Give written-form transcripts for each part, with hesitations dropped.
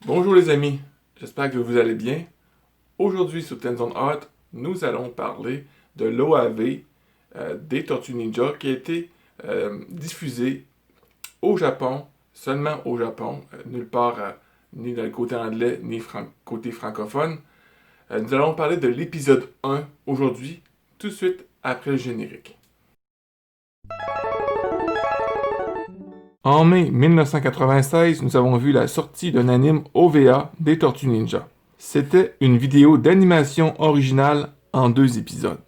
Bonjour les amis, j'espère que vous allez bien. Aujourd'hui sur Tenzon Art, nous allons parler de l'OAV des Tortues Ninja qui a été diffusé au Japon, seulement au Japon, nulle part ni dans le côté anglais ni côté francophone. Nous allons parler de l'épisode 1 aujourd'hui, tout de suite après le générique. En mai 1996, nous avons vu la sortie d'un anime OVA des Tortues Ninja. C'était une vidéo d'animation originale en 2 épisodes.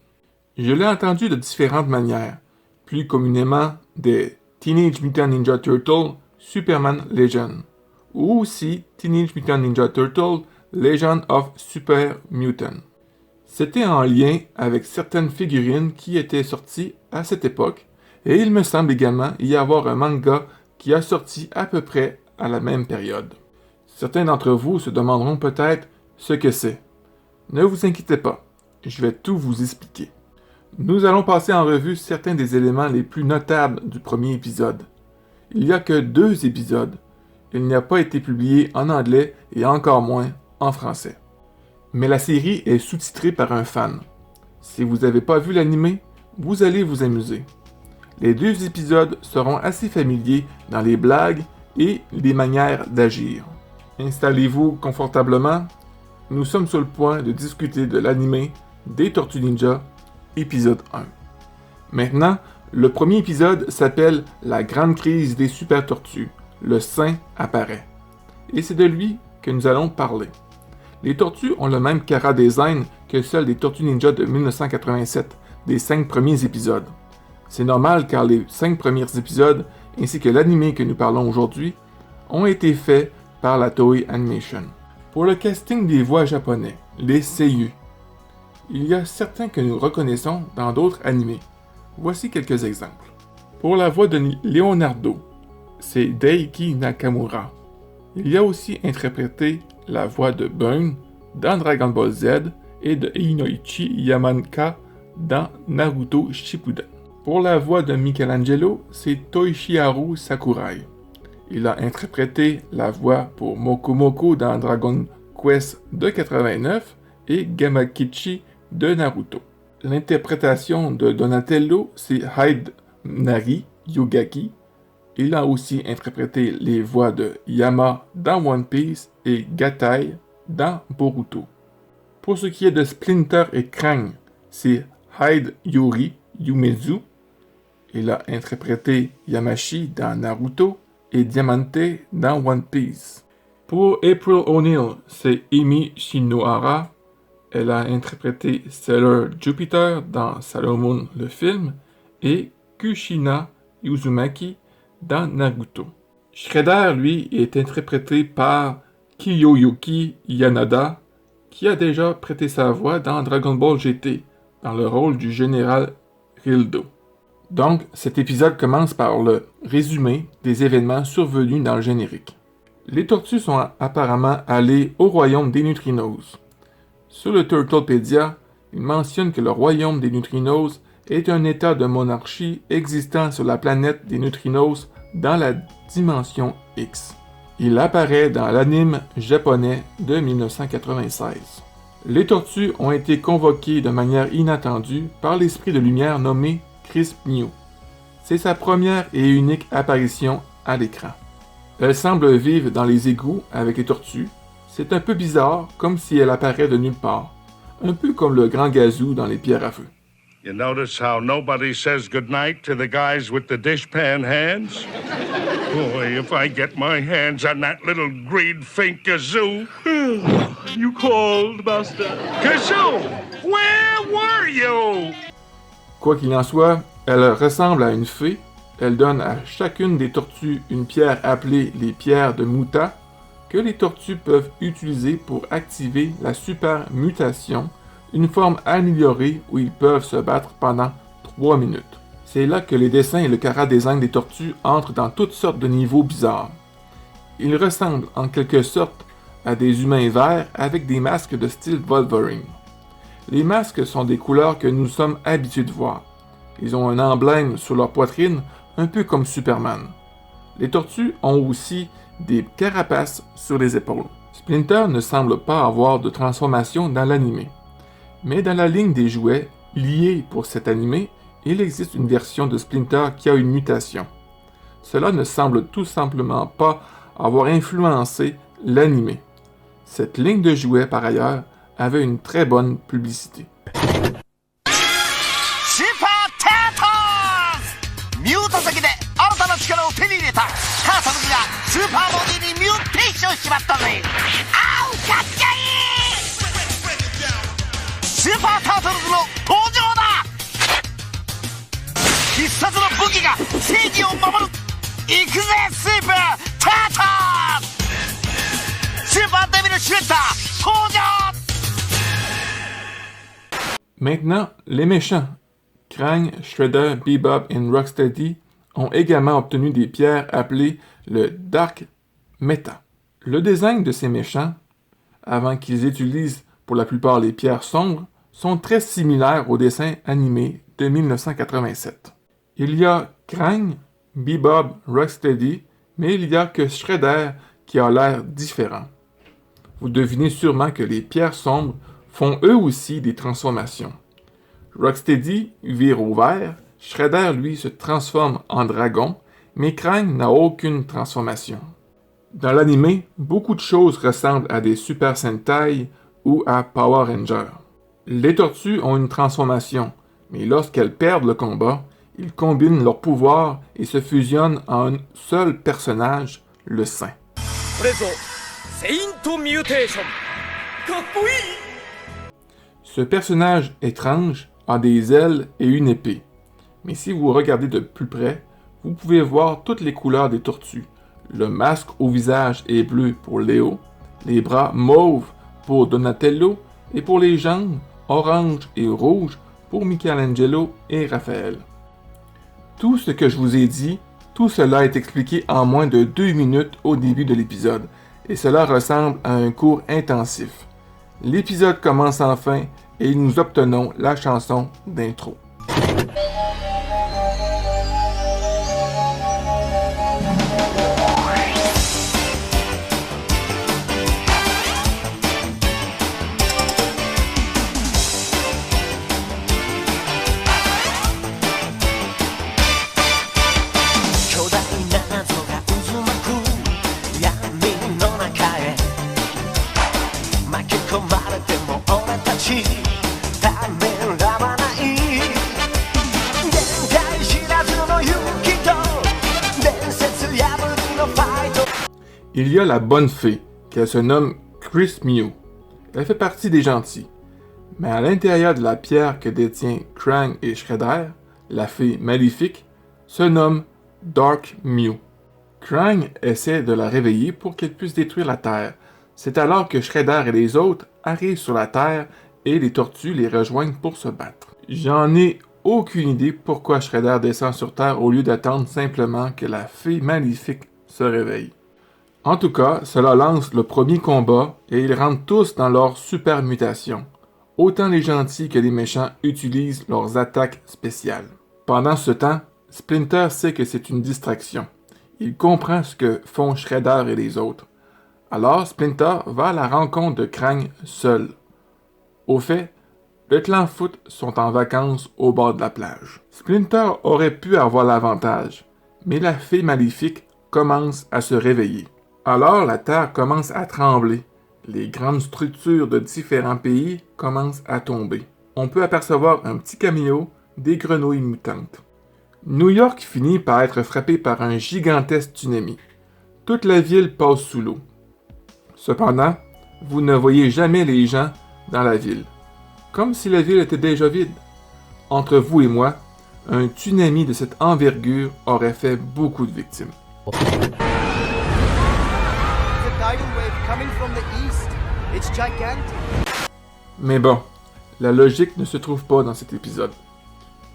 Je l'ai entendu de différentes manières, plus communément des Teenage Mutant Ninja Turtles Superman Legend, ou aussi Teenage Mutant Ninja Turtles Legend of Super Mutant. C'était en lien avec certaines figurines qui étaient sorties à cette époque, et il me semble également y avoir un manga qui a sorti à peu près à la même période. Certains d'entre vous se demanderont peut-être ce que c'est. Ne vous inquiétez pas, je vais tout vous expliquer. Nous allons passer en revue certains des éléments les plus notables du premier épisode. Il n'y a que 2 épisodes. Il n'a pas été publié en anglais et encore moins en français. Mais la série est sous-titrée par un fan. Si vous n'avez pas vu l'animé, vous allez vous amuser. Les 2 épisodes seront assez familiers dans les blagues et les manières d'agir. Installez-vous confortablement. Nous sommes sur le point de discuter de l'animé des Tortues Ninja, épisode 1. Maintenant, le premier épisode s'appelle La Grande Crise des Super Tortues. Le Saint apparaît. Et c'est de lui que nous allons parler. Les tortues ont le même chara-design que celles des Tortues Ninja de 1987, des 5 premiers épisodes. C'est normal car les 5 premiers épisodes, ainsi que l'anime que nous parlons aujourd'hui, ont été faits par la Toei Animation. Pour le casting des voix japonais, les seiyuu, il y a certains que nous reconnaissons dans d'autres animés. Voici quelques exemples. Pour la voix de Leonardo, c'est Daiki Nakamura. Il y a aussi interprété la voix de Burn dans Dragon Ball Z et de Inoichi Yamanaka dans Naruto Shippuden. Pour la voix de Michelangelo, c'est Toichiharu Sakurai. Il a interprété la voix pour Mokomoko dans Dragon Quest de 89 et Gamakichi de Naruto. L'interprétation de Donatello, c'est Hyde Nari Yogaki. Il a aussi interprété les voix de Yama dans One Piece et Gatai dans Boruto. Pour ce qui est de Splinter et Krang, c'est Hyde Yuri Yumezu. Il a interprété Yamashi dans Naruto et Diamante dans One Piece. Pour April O'Neil, c'est Emi Shinohara. Elle a interprété Sailor Jupiter dans Sailor Moon le film et Kushina Uzumaki dans Naruto. Shredder, lui, est interprété par Kiyoyuki Yanada, qui a déjà prêté sa voix dans Dragon Ball GT, dans le rôle du général Rildo. Donc, cet épisode commence par le résumé des événements survenus dans le générique. Les tortues sont apparemment allées au royaume des neutrinos. Sur le Turtlepedia, il mentionne que le royaume des neutrinos est un état de monarchie existant sur la planète des neutrinos dans la dimension X. Il apparaît dans l'anime japonais de 1996. Les tortues ont été convoquées de manière inattendue par l'esprit de lumière nommé Crisp New. C'est sa première et unique apparition à l'écran. Elle semble vivre dans les égouts avec les tortues. C'est un peu bizarre, comme si elle apparaît de nulle part. Un peu comme le grand gazou dans les pierres à feu. You notice how nobody says goodnight to the guys with the dishpan hands? Boy, if I get my hands on that little green fink kazoo. You called, Buster. Kazoo! Where were you? Quoi qu'il en soit, elle ressemble à une fée. Elle donne à chacune des tortues une pierre appelée les pierres de Muta, que les tortues peuvent utiliser pour activer la super mutation, une forme améliorée où ils peuvent se battre pendant 3 minutes. C'est là que les dessins et le chara-design des tortues entrent dans toutes sortes de niveaux bizarres. Ils ressemblent en quelque sorte à des humains verts avec des masques de style Wolverine. Les masques sont des couleurs que nous sommes habitués de voir. Ils ont un emblème sur leur poitrine, un peu comme Superman. Les tortues ont aussi des carapaces sur les épaules. Splinter ne semble pas avoir de transformation dans l'anime, mais dans la ligne des jouets liés pour cet anime, il existe une version de Splinter qui a une mutation. Cela ne semble tout simplement pas avoir influencé l'anime. Cette ligne de jouets, par ailleurs, avait une très bonne publicité. Super Turtles! ミュート先で新たな力を手に入れたタートルズがスーパーボディにミューテーションしまったぜ。あうかっちゃいい！スーパータートルズの登場だ！必殺の武器が正義を守る！行くぜスーパータートルズ！スーパーデビルシュレッダー登場！ Maintenant, les méchants, Krang, Shredder, Bebop et Rocksteady, ont également obtenu des pierres appelées le Dark Meta. Le design de ces méchants, avant qu'ils utilisent pour la plupart les pierres sombres, sont très similaires au dessin animé de 1987. Il y a Krang, Bebop, Rocksteady, mais il n'y a que Shredder qui a l'air différent. Vous devinez sûrement que les pierres sombres font eux aussi des transformations. Rocksteady vire au vert, Shredder lui se transforme en dragon, mais Krang n'a aucune transformation. Dans l'anime, beaucoup de choses ressemblent à des Super Sentai ou à Power Rangers. Les tortues ont une transformation, mais lorsqu'elles perdent le combat, ils combinent leurs pouvoirs et se fusionnent en un seul personnage, le Saint. Ce personnage étrange a des ailes et une épée. Mais si vous regardez de plus près, vous pouvez voir toutes les couleurs des tortues. Le masque au visage est bleu pour Léo, les bras mauves pour Donatello et pour les jambes, orange et rouge pour Michelangelo et Raphaël. Tout ce que je vous ai dit, tout cela est expliqué en moins de 2 minutes au début de l'épisode, et cela ressemble à un cours intensif. L'épisode commence enfin et nous obtenons la chanson d'intro. Il y a la bonne fée, qui se nomme Chris Mew. Elle fait partie des gentils. Mais à l'intérieur de la pierre que détient Krang et Shredder, la fée maléfique se nomme Dark Mew. Krang essaie de la réveiller pour qu'elle puisse détruire la Terre. C'est alors que Shredder et les autres arrivent sur la Terre et les tortues les rejoignent pour se battre. J'en ai aucune idée pourquoi Shredder descend sur Terre au lieu d'attendre simplement que la fée maléfique se réveille. En tout cas, cela lance le premier combat et ils rentrent tous dans leur super mutation. Autant les gentils que les méchants utilisent leurs attaques spéciales. Pendant ce temps, Splinter sait que c'est une distraction. Il comprend ce que font Shredder et les autres. Alors Splinter va à la rencontre de Krang seul. Au fait, le clan Foot sont en vacances au bord de la plage. Splinter aurait pu avoir l'avantage, mais la fée maléfique commence à se réveiller. Alors la Terre commence à trembler. Les grandes structures de différents pays commencent à tomber. On peut apercevoir un petit caméo des grenouilles mutantes. New York finit par être frappée par un gigantesque tsunami. Toute la ville passe sous l'eau. Cependant, vous ne voyez jamais les gens dans la ville. Comme si la ville était déjà vide. Entre vous et moi, un tsunami de cette envergure aurait fait beaucoup de victimes. Mais bon, la logique ne se trouve pas dans cet épisode.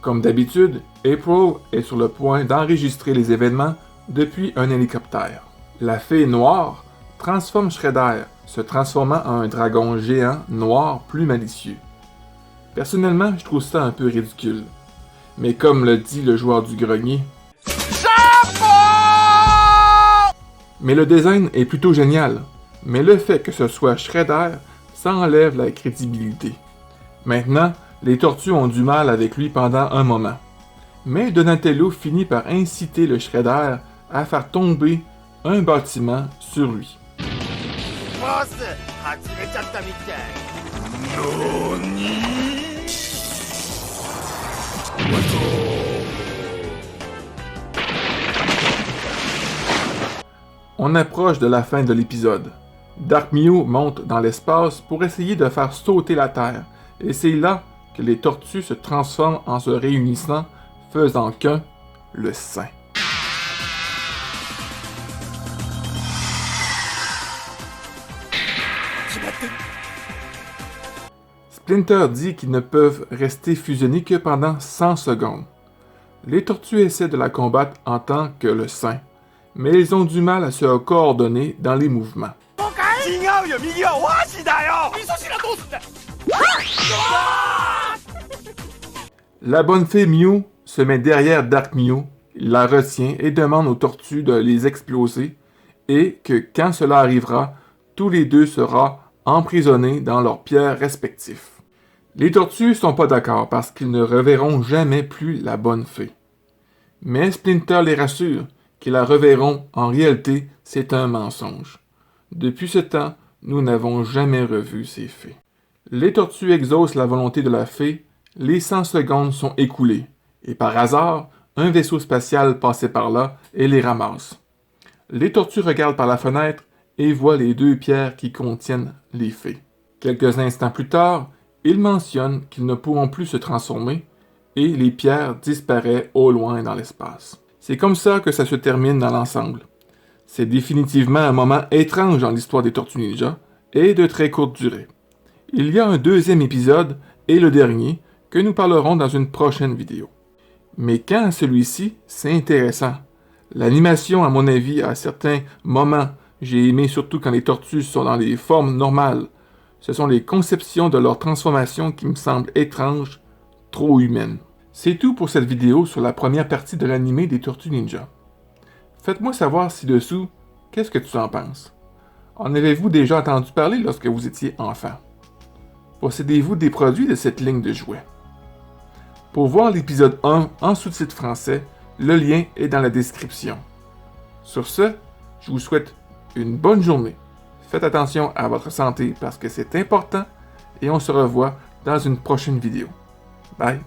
Comme d'habitude, April est sur le point d'enregistrer les événements depuis un hélicoptère. La fée noire transforme Shredder, se transformant en un dragon géant noir plus malicieux. Personnellement, je trouve ça un peu ridicule. Mais comme le dit le joueur du grenier, mais le design est plutôt génial. Mais le fait que ce soit Shredder, ça enlève la crédibilité. Maintenant, les tortues ont du mal avec lui pendant un moment. Mais Donatello finit par inciter le Shredder à faire tomber un bâtiment sur lui. ボス外れちゃったみたい。On approche de la fin de l'épisode. Dark Mew monte dans l'espace pour essayer de faire sauter la Terre, et c'est là que les tortues se transforment en se réunissant, faisant qu'un, le Saint. Splinter dit qu'ils ne peuvent rester fusionnés que pendant 100 secondes. Les tortues essaient de la combattre en tant que le Saint, mais ils ont du mal à se coordonner dans les mouvements. La bonne fée Mew se met derrière Dark Mew, il la retient et demande aux tortues de les exploser, et que quand cela arrivera, tous les deux seront emprisonnés dans leurs pierres respectifs. Les tortues sont pas d'accord parce qu'ils ne reverront jamais plus la bonne fée. Mais Splinter les rassure qu'ils la reverront, en réalité, c'est un mensonge. Depuis ce temps, nous n'avons jamais revu ces fées. Les tortues exaucent la volonté de la fée, les 100 secondes sont écoulées, et par hasard, un vaisseau spatial passait par là et les ramasse. Les tortues regardent par la fenêtre et voient les deux pierres qui contiennent les fées. Quelques instants plus tard, ils mentionnent qu'ils ne pourront plus se transformer, et les pierres disparaissent au loin dans l'espace. C'est comme ça que ça se termine dans l'ensemble. C'est définitivement un moment étrange dans l'histoire des Tortues Ninja, et de très courte durée. Il y a un deuxième épisode, et le dernier, que nous parlerons dans une prochaine vidéo. Mais quand celui-ci, c'est intéressant. L'animation, à mon avis, à certains moments, j'ai aimé surtout quand les tortues sont dans les formes normales. Ce sont les conceptions de leur transformation qui me semblent étranges, trop humaines. C'est tout pour cette vidéo sur la première partie de l'animé des Tortues Ninja. Faites-moi savoir ci-dessous, qu'est-ce que tu en penses? En avez-vous déjà entendu parler lorsque vous étiez enfant? Possédez-vous des produits de cette ligne de jouets? Pour voir l'épisode 1 en sous-titres français, le lien est dans la description. Sur ce, je vous souhaite une bonne journée. Faites attention à votre santé parce que c'est important et on se revoit dans une prochaine vidéo. Bye!